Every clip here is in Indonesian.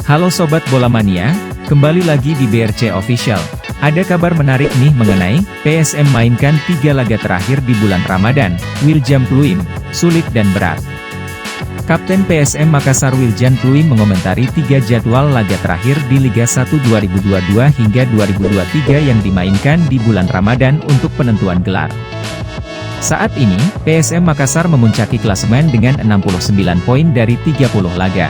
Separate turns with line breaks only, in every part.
Halo Sobat Bola Mania, kembali lagi di BRC Official. Ada kabar menarik nih mengenai PSM mainkan 3 laga terakhir di bulan Ramadan. Wiljan Pluim, sulit dan berat. Kapten PSM Makassar Wiljan Pluim mengomentari 3 jadwal laga terakhir di Liga 1 2022 hingga 2023 yang dimainkan di bulan Ramadan untuk penentuan gelar. Saat ini, PSM Makassar memuncaki klasemen dengan 69 poin dari 30 laga.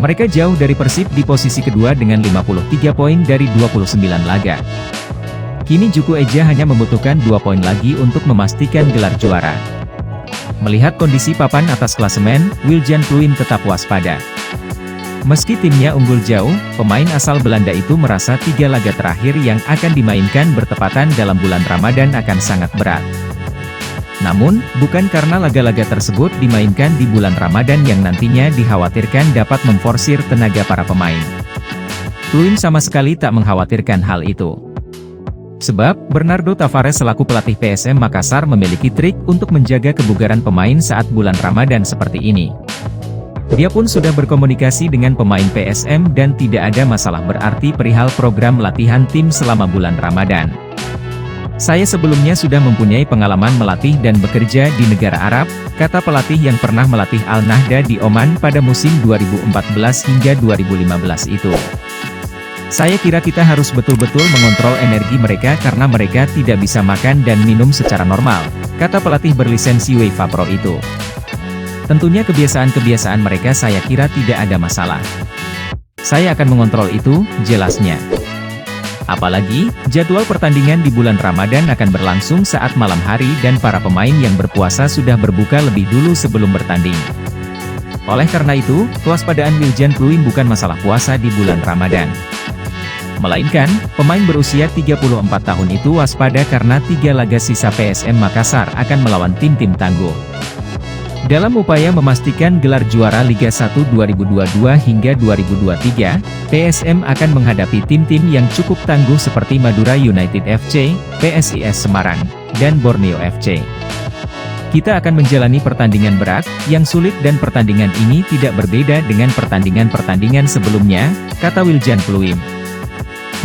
Mereka jauh dari Persib di posisi kedua dengan 53 poin dari 29 laga. Kini Juku Eja hanya membutuhkan 2 poin lagi untuk memastikan gelar juara. Melihat kondisi papan atas klasemen, Wiljan Pluim tetap waspada. Meski timnya unggul jauh, pemain asal Belanda itu merasa 3 laga terakhir yang akan dimainkan bertepatan dalam bulan Ramadan akan sangat berat. Namun, bukan karena laga-laga tersebut dimainkan di bulan Ramadan yang nantinya dikhawatirkan dapat memforsir tenaga para pemain. Pluim sama sekali tak mengkhawatirkan hal itu. Sebab, Bernardo Tavares selaku pelatih PSM Makassar memiliki trik untuk menjaga kebugaran pemain saat bulan Ramadan seperti ini. Dia pun sudah berkomunikasi dengan pemain PSM dan tidak ada masalah berarti perihal program latihan tim selama bulan Ramadan. Saya sebelumnya sudah mempunyai pengalaman melatih dan bekerja di negara Arab, kata pelatih yang pernah melatih Al-Nahda di Oman pada musim 2014 hingga 2015 itu. Saya kira kita harus betul-betul mengontrol energi mereka karena mereka tidak bisa makan dan minum secara normal, kata pelatih berlisensi UEFA Pro itu. Tentunya kebiasaan-kebiasaan mereka saya kira tidak ada masalah. Saya akan mengontrol itu, jelasnya. Apalagi, jadwal pertandingan di bulan Ramadan akan berlangsung saat malam hari dan para pemain yang berpuasa sudah berbuka lebih dulu sebelum bertanding. Oleh karena itu, kewaspadaan Wiljan Pluim bukan masalah puasa di bulan Ramadan. Melainkan, pemain berusia 34 tahun itu waspada karena 3 laga sisa PSM Makassar akan melawan tim-tim tangguh. Dalam upaya memastikan gelar juara Liga 1 2022 hingga 2023, PSM akan menghadapi tim-tim yang cukup tangguh seperti Madura United FC, PSIS Semarang, dan Borneo FC. Kita akan menjalani pertandingan berat, yang sulit dan pertandingan ini tidak berbeda dengan pertandingan-pertandingan sebelumnya, kata Wiljan Pluim.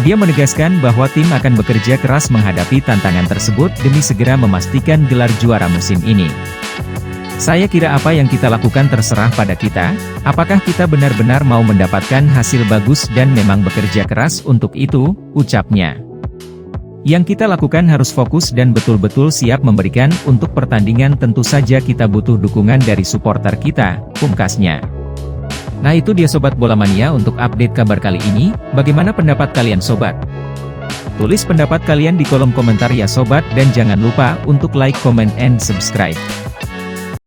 Dia menegaskan bahwa tim akan bekerja keras menghadapi tantangan tersebut demi segera memastikan gelar juara musim ini. Saya kira apa yang kita lakukan terserah pada kita, apakah kita benar-benar mau mendapatkan hasil bagus dan memang bekerja keras untuk itu, ucapnya. Yang kita lakukan harus fokus dan betul-betul siap memberikan untuk pertandingan tentu saja kita butuh dukungan dari supporter kita, pungkasnya. Nah itu dia Sobat Bola Mania untuk update kabar kali ini, bagaimana pendapat kalian Sobat? Tulis pendapat kalian di kolom komentar ya Sobat dan jangan lupa untuk like, comment, and subscribe.